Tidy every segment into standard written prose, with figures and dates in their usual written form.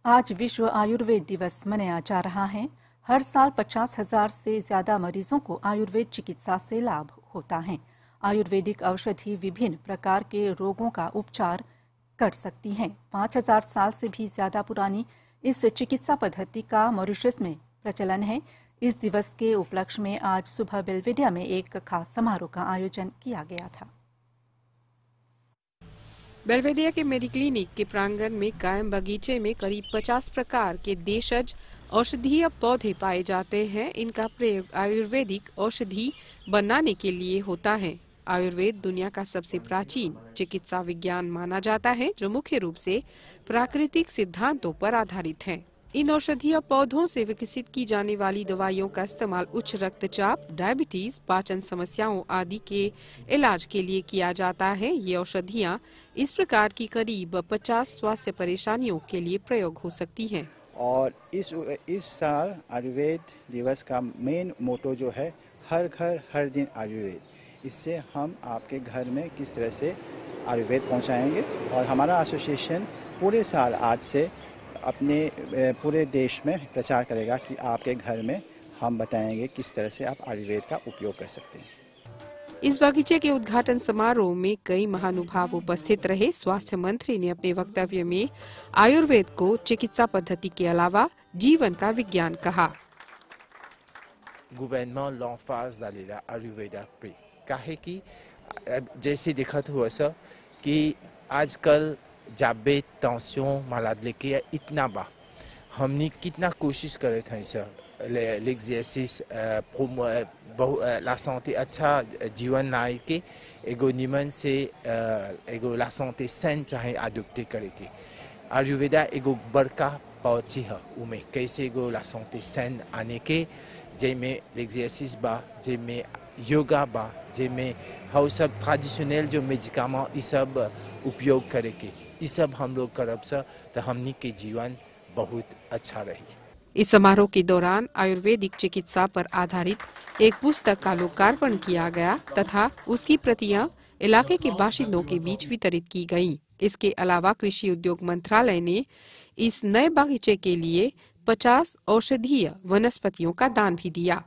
आज विश्व आयुर्वेद दिवस मनाया जा रहा है। हर साल 50,000 से ज्यादा मरीजों को आयुर्वेद चिकित्सा से लाभ होता है। आयुर्वेदिक औषधि विभिन्न प्रकार के रोगों का उपचार कर सकती हैं। 5,000 साल से भी ज्यादा पुरानी इस चिकित्सा पद्धति का मॉरिशस में प्रचलन है। इस दिवस के उपलक्ष्य में आज सुबह बेल्वेडिया में एक खास समारोह का आयोजन किया गया था। बेल्वेडिया के मेडिक्लिनिक के प्रांगण में कायम बगीचे में करीब 50 प्रकार के देशज औषधीय पौधे पाए जाते हैं। इनका प्रयोग आयुर्वेदिक औषधि बनाने के लिए होता है। आयुर्वेद दुनिया का सबसे प्राचीन चिकित्सा विज्ञान माना जाता है, जो मुख्य रूप से प्राकृतिक सिद्धांतों पर आधारित है। इन औषधीय पौधों से विकसित की जाने वाली दवाइयों का इस्तेमाल उच्च रक्तचाप, डायबिटीज, पाचन समस्याओं आदि के इलाज के लिए किया जाता है। ये औषधियाँ इस प्रकार की करीब 50 स्वास्थ्य परेशानियों के लिए प्रयोग हो सकती हैं। और इस साल आयुर्वेद दिवस का मेन मोटो जो है, हर घर हर दिन आयुर्वेद। इससे हम आपके घर में किस तरह से आयुर्वेद पहुंचाएंगे, और हमारा एसोसिएशन पूरे साल आज से अपने पूरे देश में प्रचार करेगा कि आपके घर में हम बताएंगे किस तरह से आप आयुर्वेद का उपयोग कर सकते हैं। इस बगीचे के उद्घाटन समारोह में कई महानुभाव उपस्थित रहे। स्वास्थ्य मंत्री ने अपने वक्तव्य में आयुर्वेद को चिकित्सा पद्धति के अलावा जीवन का विज्ञान कहा। Government l'emphase d'aller la Ayurveda पे काहे कि जैसे दिखत हुआ सर कि आजकल जाबे टेंशन मालाद लेके इतना बा, हमने कितना कोशिश करे थे सर l'exercice la santé अच्छा जीवन लाए के एगो निमन से एगो la santé saine चाहे अडॉप्ट करे के। आयुर्वेदा एगो बड़का पहुंची है उमें कैसे एगो la santé saine आने के, जेमें l'exercice बा, जेमें योगा बा, जेमें हाउ सब ट्रेडिशनल जो मेडिकमेंट ये सब उपयोग करे के, ये सब हम लोग करब से तो हमनी के जीवन बहुत अच्छा रही। इस समारोह के दौरान आयुर्वेदिक चिकित्सा पर आधारित एक पुस्तक का लोकार्पण किया गया तथा उसकी प्रतियां इलाके के बाशिंदों के बीच वितरित की गईं। इसके अलावा कृषि उद्योग मंत्रालय ने इस नए बागीचे के लिए 50 औषधीय वनस्पतियों का दान भी दिया।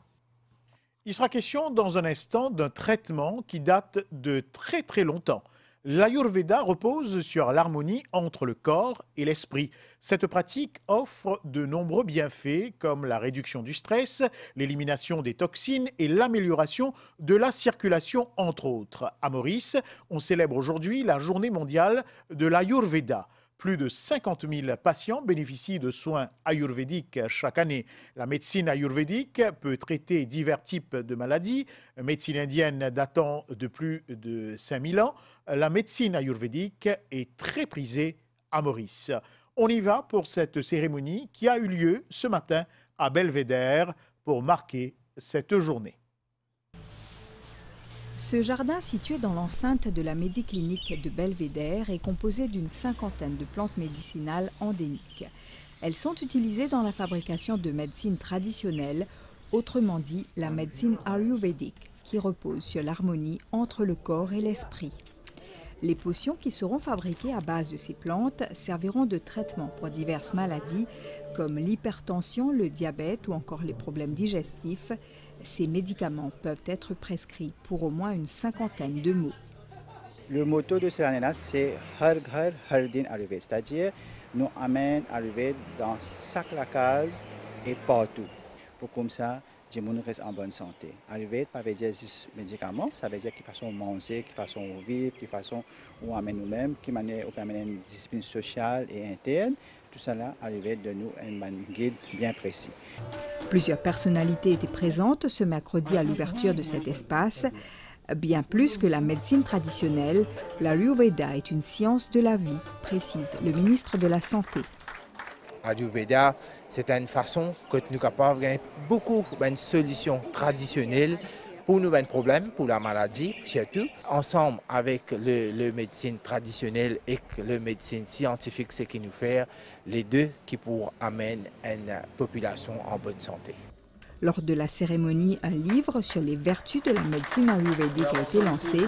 Il sera question dans un instant d'un traitement qui date de très très longtemps. L'Ayurveda repose sur l'harmonie entre le corps et l'esprit. Cette pratique offre de nombreux bienfaits comme la réduction du stress, l'élimination des toxines et l'amélioration de la circulation, entre autres. À Maurice, on célèbre aujourd'hui la journée mondiale de l'Ayurveda. Plus de 50 000 patients bénéficient de soins ayurvédiques chaque année. La médecine ayurvédique peut traiter divers types de maladies. Médecine indienne datant de plus de 5000 ans, la médecine ayurvédique est très prisée à Maurice. On y va pour cette cérémonie qui a eu lieu ce matin à Belvédère pour marquer cette journée. Ce jardin situé dans l'enceinte de la Médiclinique de Belvédère est composé d'une 50aine de plantes médicinales endémiques. Elles sont utilisées dans la fabrication de médecine traditionnelle, autrement dit la médecine ayurvédique, qui repose sur l'harmonie entre le corps et l'esprit. Les potions qui seront fabriquées à base de ces plantes serviront de traitement pour diverses maladies comme l'hypertension, le diabète ou encore les problèmes digestifs. Ces médicaments peuvent être prescrits pour au moins une 50aine de maux. Le motto de cette année-là, c'est Har Ghar Har Din Ayurved, c'est-à-dire nous amène Ayurved dans chaque case et partout, pour comme ça, les gens restent en bonne santé. Ayurved, ça veut dire médicaments, ça veut dire qui façon manger, qui façon vivre, qui façon où on amène nous-mêmes, qui amène une discipline sociale et interne. Tout cela Ayurved de nous un guide bien précis. Plusieurs personnalités étaient présentes ce mercredi à l'ouverture de cet espace. Bien plus que la médecine traditionnelle, l'Ayurveda est une science de la vie, précise le ministre de la Santé. Ayurveda, c'est une façon que nous sommes capables de gagner beaucoup de solutions traditionnelles pour nos problèmes, pour la maladie, surtout. Ensemble avec le médecine traditionnelle et le médecine scientifique, ce qui nous fait les deux qui pourront amener une population en bonne santé. Lors de la cérémonie, un livre sur les vertus de la médecine ayurvédique a été lancé.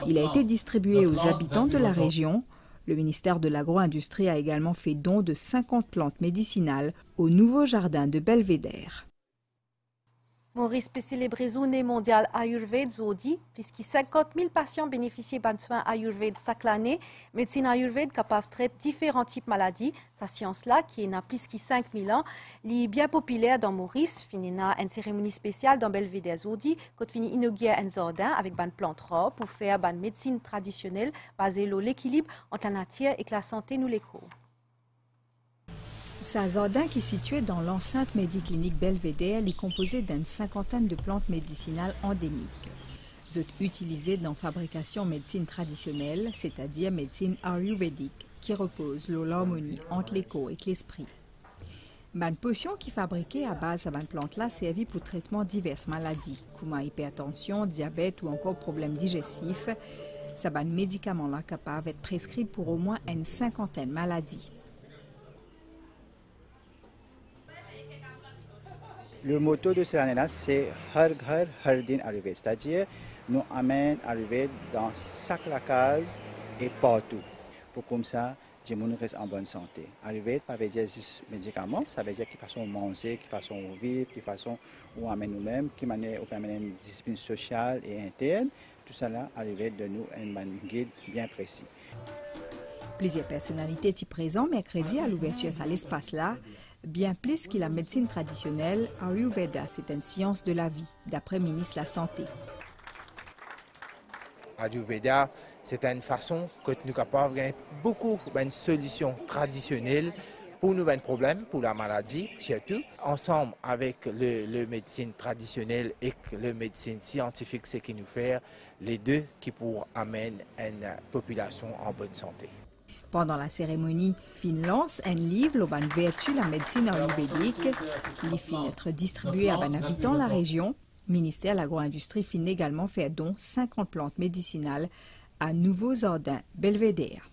Il a été distribué aux habitants de la région. Le ministère de l'Agro-Industrie a également fait don de 50 plantes médicinales au nouveau jardin de Belvédère. Maurice peut célébrer Journée mondiale Ayurveda aujourd'hui, puisque 50 000 patients bénéficient de soins Ayurveda chaque année. Médecine Ayurveda capable de traiter différents types de maladies. Sa science-là, qui est plus de 5 000 ans, est bien populaire dans Maurice. Finina une cérémonie spéciale dans Belvédère aujourd'hui, quand fini inaugurer un jardin avec une plante robe pour faire une médecine traditionnelle basée sur l'équilibre entre la nature et la santé nous l'écho. Sa jardin, qui est situé dans l'enceinte médiclinique Belvédère, est composé d'une cinquantaine de plantes médicinales endémiques. Sont utilisées dans la fabrication médecine traditionnelle, c'est-à-dire médecine ayurvédique, qui repose sur l'harmonie entre l'écho et l'esprit. Une potion qui est fabriquée à base de cette plante-là servit pour traitement de diverses maladies, comme hypertension, diabète ou encore problèmes digestifs. Ce médicament-là capable d'être prescrit pour au moins une cinquantaine de maladies. Le motto de cette année-là, c'est Har Ghar Har Din Ayurveda, c'est-à-dire nous amène Ayurveda dans chaque case et partout. Pour comme ça, les gens restent en bonne santé. Ayurveda, ça veut dire médicaments, ça veut dire qui façon manger, qui façon vivre, qui façon où on amène nous-mêmes, qui amène une discipline sociale et interne. Tout ça là, Ayurveda de nous un guide bien précis. Plusieurs personnalités y présentes mercredi à l'ouverture à l'espace-là. Bien plus que la médecine traditionnelle, Ayurveda, c'est une science de la vie, d'après le ministre de la Santé. Ayurveda, c'est une façon que nous sommes capables de beaucoup de solutions traditionnelles pour nos problèmes, pour la maladie, surtout. Ensemble avec le médecine traditionnelle et le médecine scientifique, c'est qui nous fait les deux qui pourront amener une population en bonne santé. Pendant la cérémonie, fin lance un livre sur les vertus de la médecine ayurvédique. Il finit être distribué à les habitants de la région. Le ministère de l'Agro-Industrie finit également faire don 50 plantes médicinales à nouveaux jardins Belvédère.